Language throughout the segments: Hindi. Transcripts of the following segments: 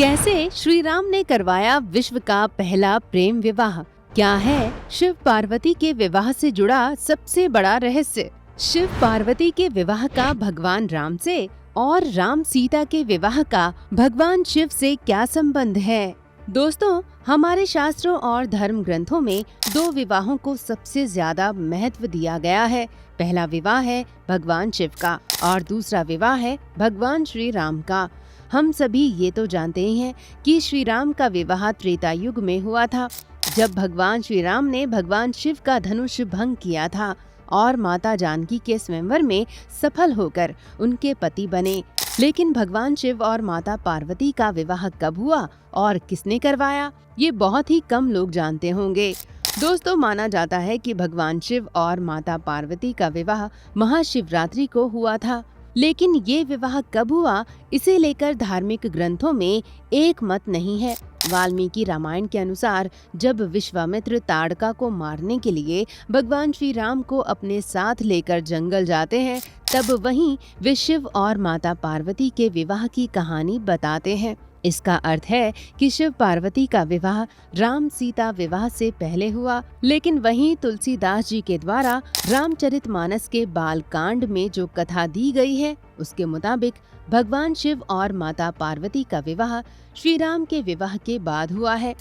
कैसे श्री राम ने करवाया विश्व का पहला प्रेम विवाह? क्या है शिव पार्वती के विवाह से जुड़ा सबसे बड़ा रहस्य? शिव पार्वती के विवाह का भगवान राम से और राम सीता के विवाह का भगवान शिव से क्या संबंध है? दोस्तों, हमारे शास्त्रों और धर्म ग्रंथों में दो विवाहों को सबसे ज्यादा महत्व दिया गया है। पहला विवाह है भगवान शिव का और दूसरा विवाह है भगवान श्री राम का। हम सभी ये तो जानते ही हैं कि श्री राम का विवाह त्रेता युग में हुआ था, जब भगवान श्री राम ने भगवान शिव का धनुष भंग किया था और माता जानकी के स्वयंवर में सफल होकर उनके पति बने। लेकिन भगवान शिव और माता पार्वती का विवाह कब हुआ और किसने करवाया, ये बहुत ही कम लोग जानते होंगे। दोस्तों, माना जाता है कि भगवान शिव और माता पार्वती का विवाह महाशिवरात्रि को हुआ था। लेकिन ये विवाह कब हुआ, इसे लेकर धार्मिक ग्रंथों में एक मत नहीं है। वाल्मीकि रामायण के अनुसार जब विश्वामित्र ताड़का को मारने के लिए भगवान श्री राम को अपने साथ लेकर जंगल जाते हैं, तब वहीं वे शिव और माता पार्वती के विवाह की कहानी बताते हैं। इसका अर्थ है कि शिव पार्वती का विवाह राम सीता विवाह से पहले हुआ। लेकिन वहीं तुलसीदास जी के द्वारा रामचरितमानस के बाल कांड में जो कथा दी गई है, उसके मुताबिक भगवान शिव और माता पार्वती का विवाह श्री राम के विवाह के बाद हुआ है।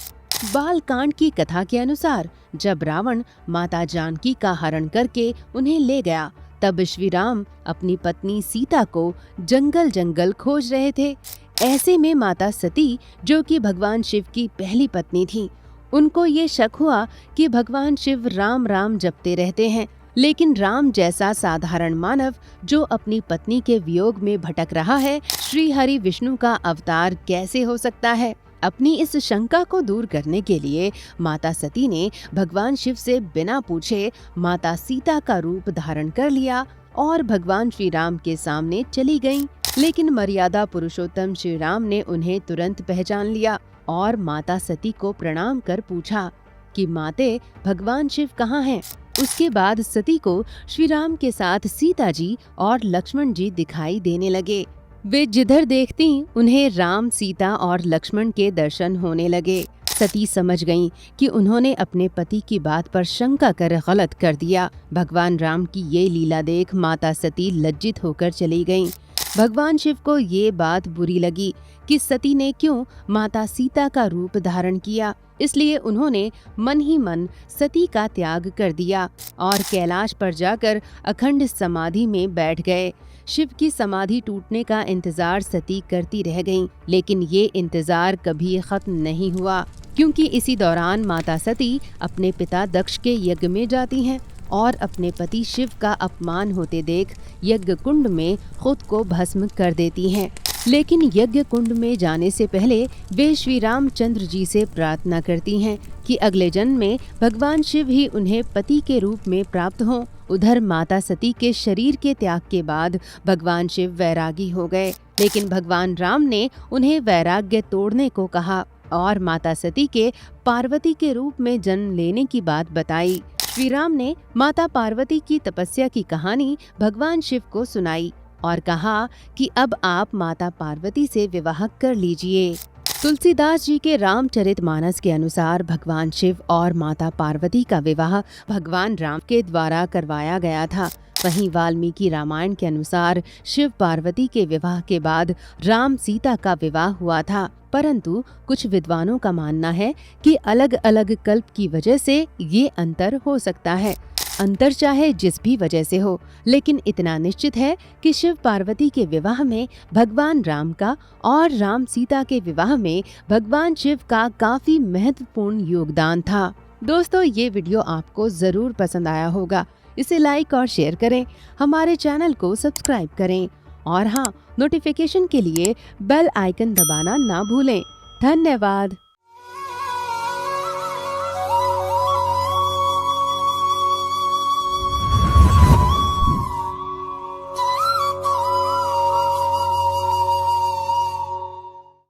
बाल कांड की कथा के अनुसार जब रावण माता जानकी का हरण करके उन्हें ले गया, तब श्री राम अपनी पत्नी सीता को जंगल जंगल खोज रहे थे। ऐसे में माता सती, जो कि भगवान शिव की पहली पत्नी थी, उनको ये शक हुआ कि भगवान शिव राम राम जपते रहते हैं, लेकिन राम जैसा साधारण मानव जो अपनी पत्नी के वियोग में भटक रहा है, श्री हरि विष्णु का अवतार कैसे हो सकता है? अपनी इस शंका को दूर करने के लिए माता सती ने भगवान शिव से बिना पूछे माता सीता का रूप धारण कर लिया और भगवान श्री राम के सामने चली गईं। लेकिन मर्यादा पुरुषोत्तम श्री राम ने उन्हें तुरंत पहचान लिया और माता सती को प्रणाम कर पूछा कि माते, भगवान शिव कहाँ हैं? उसके बाद सती को श्री राम के साथ सीता जी और लक्ष्मण जी दिखाई देने लगे। वे जिधर देखती उन्हें राम, सीता और लक्ष्मण के दर्शन होने लगे। सती समझ गईं कि उन्होंने अपने पति की बात पर शंका कर गलत कर दिया। भगवान राम की ये लीला देख माता सती लज्जित होकर चली गईं। भगवान शिव को ये बात बुरी लगी कि सती ने क्यों माता सीता का रूप धारण किया, इसलिए उन्होंने मन ही मन सती का त्याग कर दिया और कैलाश पर जाकर अखंड समाधि में बैठ गए। शिव की समाधि टूटने का इंतजार सती करती रह गईं, लेकिन ये इंतजार कभी खत्म नहीं हुआ, क्योंकि इसी दौरान माता सती अपने पिता दक्ष के यज्ञ में जाती हैं और अपने पति शिव का अपमान होते देख यज्ञ कुंड में खुद को भस्म कर देती हैं। लेकिन यज्ञ कुंड में जाने से पहले वे श्री रामचंद्र जी से प्रार्थना करती हैं कि अगले जन्म में भगवान शिव ही उन्हें पति के रूप में प्राप्त हों। उधर माता सती के शरीर के त्याग के बाद भगवान शिव वैरागी हो गए, लेकिन भगवान राम ने उन्हें वैराग्य तोड़ने को कहा और माता सती के पार्वती के रूप में जन्म लेने की बात बताई। श्री राम ने माता पार्वती की तपस्या की कहानी भगवान शिव को सुनाई और कहा कि अब आप माता पार्वती से विवाह कर लीजिए। तुलसीदास जी के रामचरितमानस के अनुसार भगवान शिव और माता पार्वती का विवाह भगवान राम के द्वारा करवाया गया था। वहीं वाल्मीकि रामायण के अनुसार शिव पार्वती के विवाह के बाद राम सीता का विवाह हुआ था। परंतु कुछ विद्वानों का मानना है कि अलग अलग कल्प की वजह से ये अंतर हो सकता है। अंतर चाहे जिस भी वजह से हो, लेकिन इतना निश्चित है कि शिव पार्वती के विवाह में भगवान राम का और राम सीता के विवाह में भगवान शिव का काफी महत्वपूर्ण योगदान था। दोस्तों, ये वीडियो आपको जरूर पसंद आया होगा। इसे लाइक और शेयर करें, हमारे चैनल को सब्सक्राइब करें और हाँ, नोटिफिकेशन के लिए बेल आइकन दबाना ना भूलें। धन्यवाद।